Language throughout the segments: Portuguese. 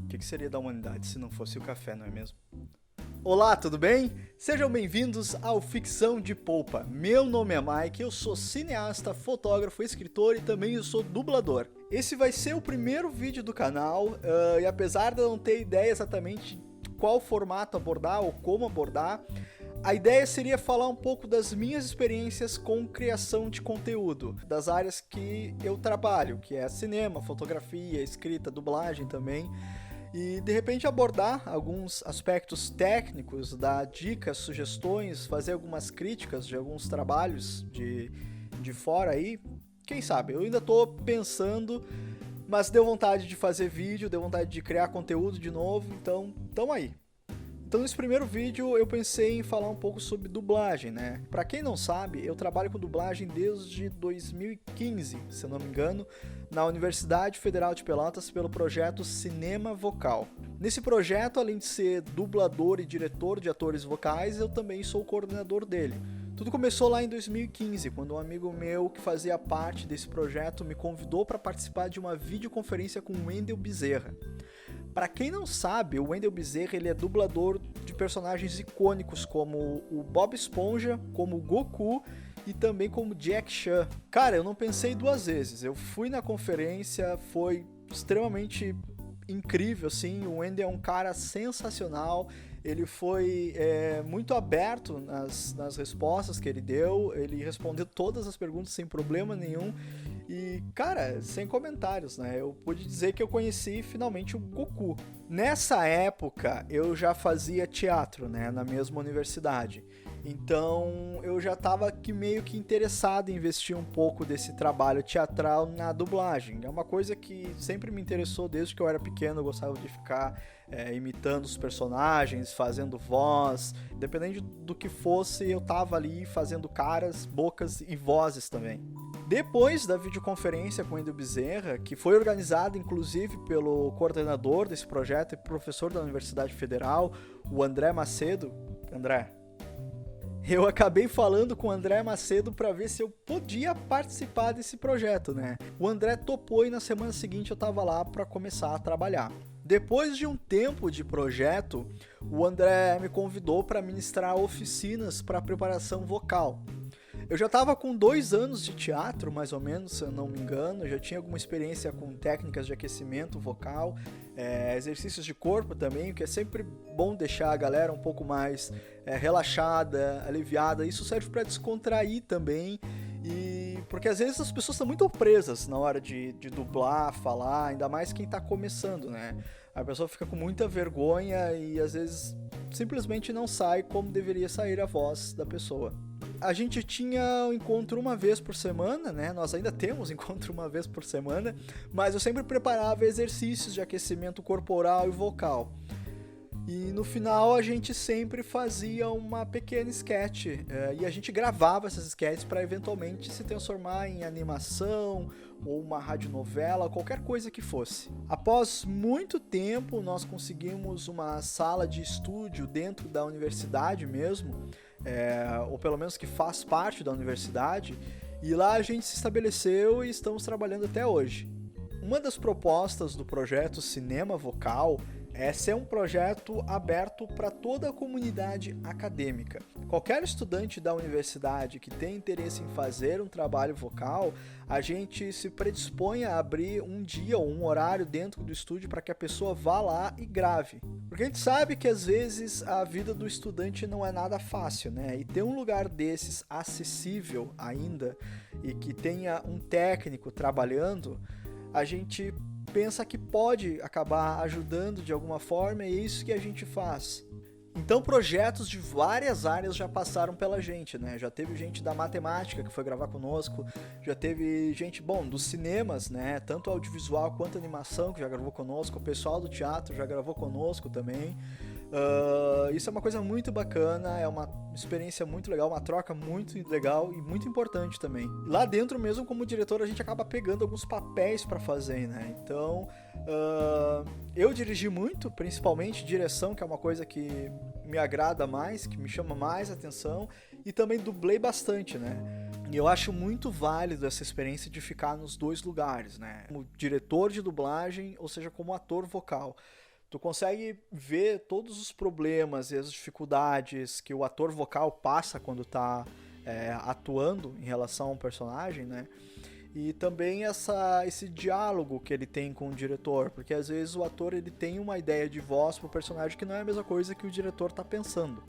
O que seria da humanidade se não fosse o café, não é mesmo? Olá, tudo bem? Sejam bem-vindos ao Ficção de Polpa. Meu nome é Mike, eu sou cineasta, fotógrafo, escritor e também eu sou dublador. Esse vai ser o primeiro vídeo do canal e apesar de eu não ter ideia exatamente de qual formato abordar ou como abordar, a ideia seria falar um pouco das minhas experiências com criação de conteúdo, das áreas que eu trabalho, que é cinema, fotografia, escrita, dublagem também. E de repente abordar alguns aspectos técnicos, dar dicas, sugestões, fazer algumas críticas de alguns trabalhos de fora aí. Quem sabe? Eu ainda tô pensando, mas deu vontade de fazer vídeo, deu vontade de criar conteúdo de novo, então tamo aí. Então nesse primeiro vídeo eu pensei em falar um pouco sobre dublagem, né? Pra quem não sabe, eu trabalho com dublagem desde 2015, se eu não me engano, na Universidade Federal de Pelotas pelo projeto Cinema Vocal. Nesse projeto, além de ser dublador e diretor de atores vocais, eu também sou o coordenador dele. Tudo começou lá em 2015, quando um amigo meu que fazia parte desse projeto me convidou para participar de uma videoconferência com o Wendel Bezerra. Para quem não sabe, o Wendel Bezerra ele é dublador de personagens icônicos como o Bob Esponja, como o Goku e também como Jack Chan. Cara, eu não pensei duas vezes. Eu fui na conferência, foi extremamente incrível, assim. O Wendel é um cara sensacional. Ele foi muito aberto nas respostas que ele deu. Ele respondeu todas as perguntas sem problema nenhum. E, cara, sem comentários, né? Eu pude dizer que eu conheci finalmente o Goku. Nessa época, eu já fazia teatro, né? Na mesma universidade. Então, eu já estava meio que interessado em investir um pouco desse trabalho teatral na dublagem. É uma coisa que sempre me interessou desde que eu era pequeno. Eu gostava de ficar imitando os personagens, fazendo voz. Dependendo do que fosse, eu tava ali fazendo caras, bocas e vozes também. Depois da videoconferência com o Wendel Bezerra, que foi organizada inclusive pelo coordenador desse projeto e professor da Universidade Federal, o André Macedo. André, eu acabei falando com o André Macedo para ver se eu podia participar desse projeto, né? O André topou e na semana seguinte eu tava lá para começar a trabalhar. Depois de um tempo de projeto, o André me convidou para ministrar oficinas para preparação vocal. Eu já estava com 2 anos de teatro, mais ou menos, se eu não me engano. Eu já tinha alguma experiência com técnicas de aquecimento vocal, exercícios de corpo também, que é sempre bom deixar a galera um pouco mais relaxada, aliviada. Isso serve para descontrair também, porque às vezes as pessoas estão muito presas na hora de dublar, falar, ainda mais quem está começando, né? A pessoa fica com muita vergonha e às vezes simplesmente não sai como deveria sair a voz da pessoa. A gente tinha um encontro uma vez por semana, né? Nós ainda temos encontro uma vez por semana, mas eu sempre preparava exercícios de aquecimento corporal e vocal. E no final a gente sempre fazia uma pequena sketch e a gente gravava essas sketches para eventualmente se transformar em animação ou uma radionovela, qualquer coisa que fosse. Após muito tempo nós conseguimos uma sala de estúdio dentro da universidade mesmo, ou pelo menos que faz parte da universidade, e lá a gente se estabeleceu e estamos trabalhando até hoje. Uma das propostas do projeto Cinema Vocal é ser um projeto aberto para toda a comunidade acadêmica. Qualquer estudante da universidade que tem interesse em fazer um trabalho vocal, a gente se predispõe a abrir um dia ou um horário dentro do estúdio para que a pessoa vá lá e grave. Porque a gente sabe que às vezes a vida do estudante não é nada fácil, né? E ter um lugar desses acessível ainda e que tenha um técnico trabalhando, a gente pensa que pode acabar ajudando de alguma forma e é isso que a gente faz. Então projetos de várias áreas já passaram pela gente, né? Já teve gente da matemática que foi gravar conosco, já teve gente, dos cinemas, né? Tanto audiovisual quanto animação que já gravou conosco, o pessoal do teatro já gravou conosco também. Isso é uma coisa muito bacana, é uma experiência muito legal, uma troca muito legal e muito importante também. Lá dentro mesmo, como diretor, a gente acaba pegando alguns papéis para fazer, né? Então, eu dirigi muito, principalmente direção, que é uma coisa que me agrada mais, que me chama mais atenção, e também dublei bastante, né? E eu acho muito válido essa experiência de ficar nos dois lugares, né? Como diretor de dublagem, ou seja, como ator vocal. Tu consegue ver todos os problemas e as dificuldades que o ator vocal passa quando tá atuando em relação a um personagem, né? E também esse diálogo que ele tem com o diretor, porque às vezes o ator ele tem uma ideia de voz pro personagem que não é a mesma coisa que o diretor tá pensando.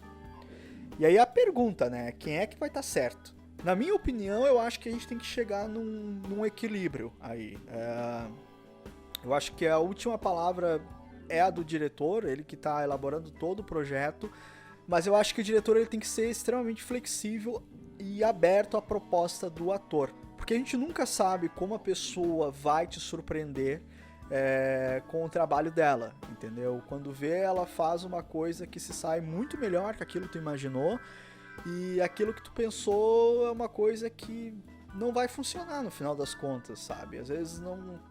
E aí a pergunta, né? Quem é que vai estar certo? Na minha opinião, eu acho que a gente tem que chegar num equilíbrio aí. Eu acho que a última palavra é a do diretor, ele que está elaborando todo o projeto, mas eu acho que o diretor ele tem que ser extremamente flexível e aberto à proposta do ator. Porque a gente nunca sabe como a pessoa vai te surpreender com o trabalho dela, entendeu? Quando vê, ela faz uma coisa que se sai muito melhor que aquilo que tu imaginou, e aquilo que tu pensou é uma coisa que não vai funcionar no final das contas, sabe? Às vezes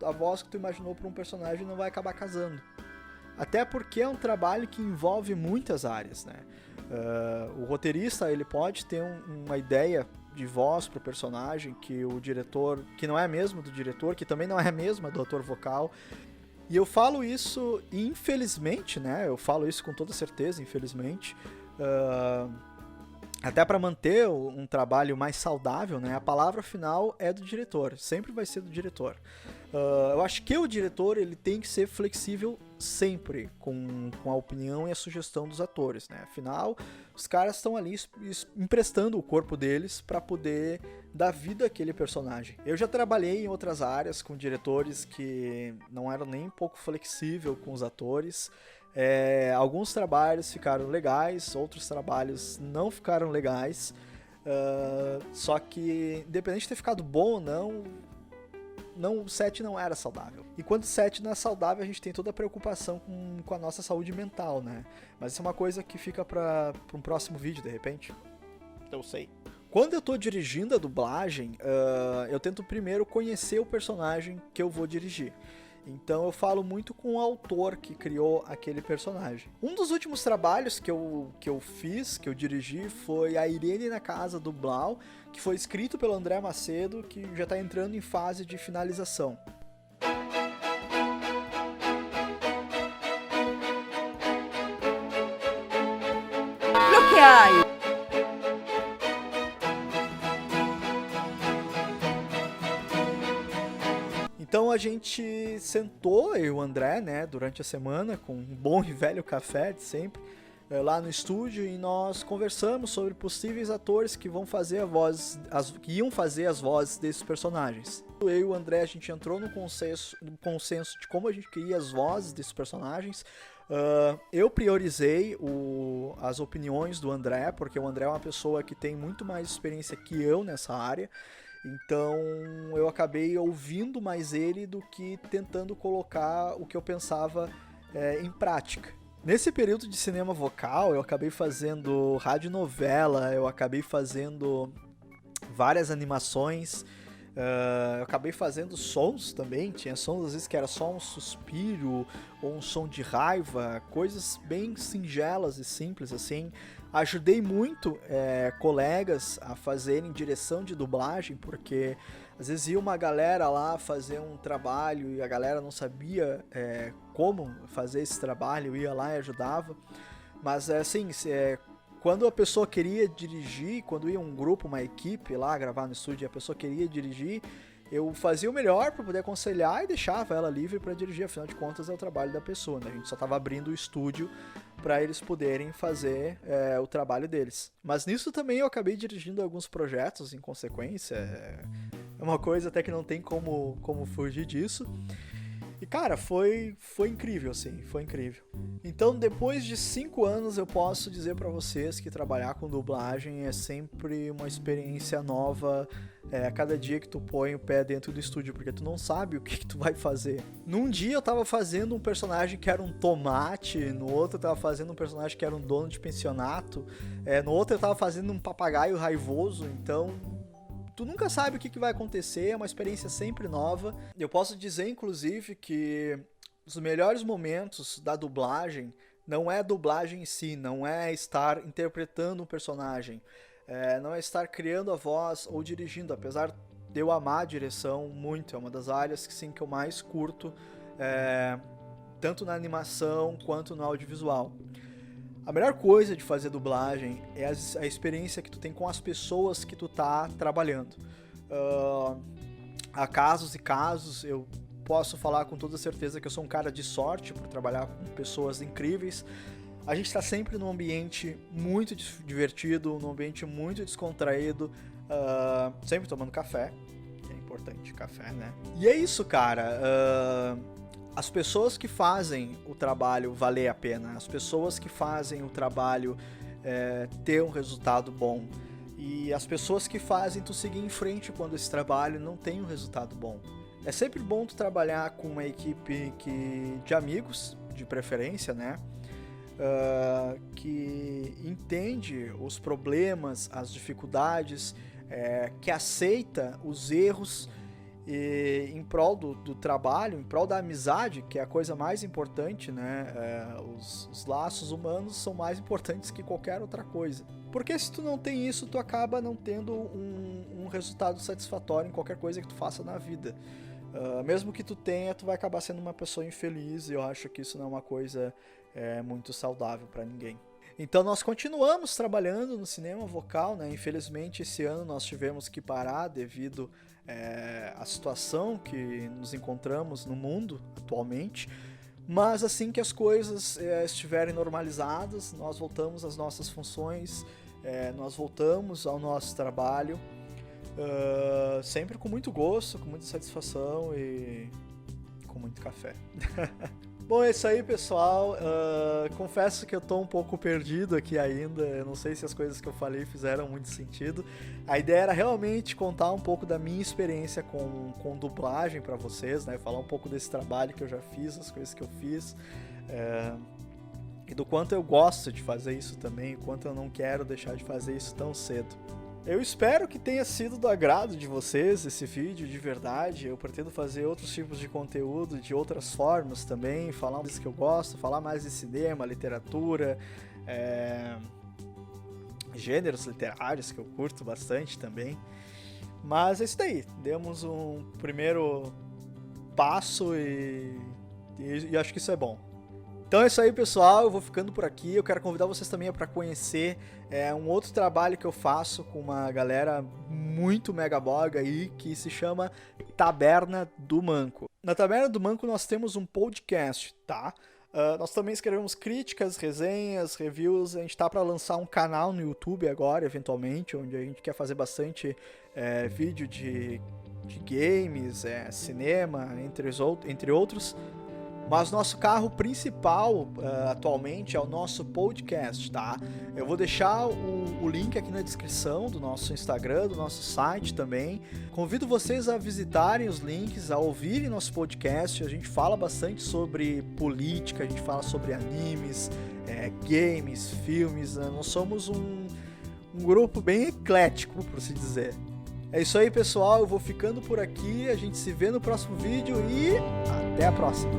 a voz que tu imaginou para um personagem não vai acabar casando. Até porque é um trabalho que envolve muitas áreas, né? O roteirista ele pode ter uma ideia de voz pro personagem que o diretor, que não é a mesma do diretor, que também não é a mesma do ator vocal. E eu falo isso, infelizmente, né? Eu falo isso com toda certeza, infelizmente. Até para manter um trabalho mais saudável, né? A palavra final é do diretor, sempre vai ser do diretor. Eu acho que o diretor ele tem que ser flexível sempre com a opinião e a sugestão dos atores, né? Afinal, os caras estão ali emprestando o corpo deles para poder dar vida àquele personagem. Eu já trabalhei em outras áreas com diretores que não eram nem um pouco flexível com os atores. Alguns trabalhos ficaram legais, outros trabalhos não ficaram legais. Só que, independente de ter ficado bom ou não, o set não era saudável. E quando o set não é saudável, a gente tem toda a preocupação com a nossa saúde mental, né? Mas isso é uma coisa que fica para um próximo vídeo, de repente. Eu sei. Quando eu tô dirigindo a dublagem, eu tento primeiro conhecer o personagem que eu vou dirigir. Então eu falo muito com o autor que criou aquele personagem. Um dos últimos trabalhos que eu fiz, que eu dirigi, foi A Irene na Casa do Blau, que foi escrito pelo André Macedo, que já está entrando em fase de finalização. Bloqueai! Então a gente sentou, eu e o André, né, durante a semana, com um bom e velho café de sempre, lá no estúdio, e nós conversamos sobre possíveis atores que vão fazer que iam fazer as vozes desses personagens. Eu e o André, a gente entrou no consenso de como a gente queria as vozes desses personagens. Eu priorizei as opiniões do André, porque o André é uma pessoa que tem muito mais experiência que eu nessa área. Então eu acabei ouvindo mais ele do que tentando colocar o que eu pensava em prática. Nesse período de cinema vocal, eu acabei fazendo radionovela, eu acabei fazendo várias animações, eu acabei fazendo sons também, tinha sons às vezes que era só um suspiro ou um som de raiva, coisas bem singelas e simples assim. Ajudei muito colegas a fazerem direção de dublagem, porque às vezes ia uma galera lá fazer um trabalho e a galera não sabia como fazer esse trabalho, eu ia lá e ajudava. Mas assim, quando a pessoa queria dirigir, quando ia um grupo, uma equipe lá gravar no estúdio e a pessoa queria dirigir, eu fazia o melhor para poder aconselhar e deixava ela livre para dirigir, afinal de contas é o trabalho da pessoa, né? A gente só estava abrindo o estúdio para eles poderem fazer o trabalho deles. Mas nisso também eu acabei dirigindo alguns projetos em consequência, é uma coisa até que não tem como fugir disso. E cara, foi incrível, assim, foi incrível. Então, depois de 5 anos, eu posso dizer pra vocês que trabalhar com dublagem é sempre uma experiência nova a cada dia que tu põe o pé dentro do estúdio, porque tu não sabe o que tu vai fazer. Num dia eu tava fazendo um personagem que era um tomate, no outro eu tava fazendo um personagem que era um dono de pensionato, no outro eu tava fazendo um papagaio raivoso, então tu nunca sabe o que vai acontecer, é uma experiência sempre nova. Eu posso dizer, inclusive, que os melhores momentos da dublagem não é a dublagem em si, não é estar interpretando um personagem, não é estar criando a voz ou dirigindo, apesar de eu amar a direção muito, é uma das áreas que, sim, que eu mais curto tanto na animação quanto no audiovisual. A melhor coisa de fazer dublagem é a experiência que tu tem com as pessoas que tu tá trabalhando. Há casos e casos, eu posso falar com toda certeza que eu sou um cara de sorte por trabalhar com pessoas incríveis. A gente está sempre num ambiente muito divertido, num ambiente muito descontraído, sempre tomando café, que é importante, café, né? E é isso, cara. As pessoas que fazem o trabalho valer a pena, as pessoas que fazem o trabalho ter um resultado bom, e as pessoas que fazem tu seguir em frente quando esse trabalho não tem um resultado bom. É sempre bom tu trabalhar com uma equipe de amigos, de preferência, né? Que entende os problemas, as dificuldades, que aceita os erros em prol do trabalho, em prol da amizade, que é a coisa mais importante, né? Os laços humanos são mais importantes que qualquer outra coisa. Porque se tu não tem isso, tu acaba não tendo um resultado satisfatório em qualquer coisa que tu faça na vida. Mesmo que tu tenha, tu vai acabar sendo uma pessoa infeliz, e eu acho que isso não é uma coisa muito saudável para ninguém. Então nós continuamos trabalhando no cinema vocal, né? Infelizmente esse ano nós tivemos que parar devido à situação que nos encontramos no mundo atualmente, mas assim que as coisas estiverem normalizadas, nós voltamos às nossas funções, nós voltamos ao nosso trabalho, sempre com muito gosto, com muita satisfação e com muito café. Bom, é isso aí, pessoal. Confesso que eu tô um pouco perdido aqui ainda. Eu não sei se as coisas que eu falei fizeram muito sentido. A ideia era realmente contar um pouco da minha experiência com dublagem para vocês, né? Falar um pouco desse trabalho que eu já fiz, as coisas que eu fiz. E do quanto eu gosto de fazer isso também, o quanto eu não quero deixar de fazer isso tão cedo. Eu espero que tenha sido do agrado de vocês esse vídeo, de verdade. Eu pretendo fazer outros tipos de conteúdo de outras formas também, falar mais que eu gosto, falar mais de cinema, literatura, gêneros literários que eu curto bastante também. Mas é isso daí, demos um primeiro passo e acho que isso é bom. Então é isso aí, pessoal, eu vou ficando por aqui. Eu quero convidar vocês também para conhecer um outro trabalho que eu faço com uma galera muito mega boga aí, que se chama Taberna do Manco. Na Taberna do Manco nós temos um podcast, tá? Nós também escrevemos críticas, resenhas, reviews. A gente tá para lançar um canal no YouTube agora, eventualmente, onde a gente quer fazer bastante vídeo de games, cinema, entre outros. Mas nosso carro principal atualmente é o nosso podcast, tá? Eu vou deixar o link aqui na descrição do nosso Instagram, do nosso site também. Convido vocês a visitarem os links, a ouvirem nosso podcast. A gente fala bastante sobre política, a gente fala sobre animes, games, filmes. Né? Nós somos um grupo bem eclético, por assim dizer. É isso aí, pessoal. Eu vou ficando por aqui. A gente se vê no próximo vídeo e até a próxima.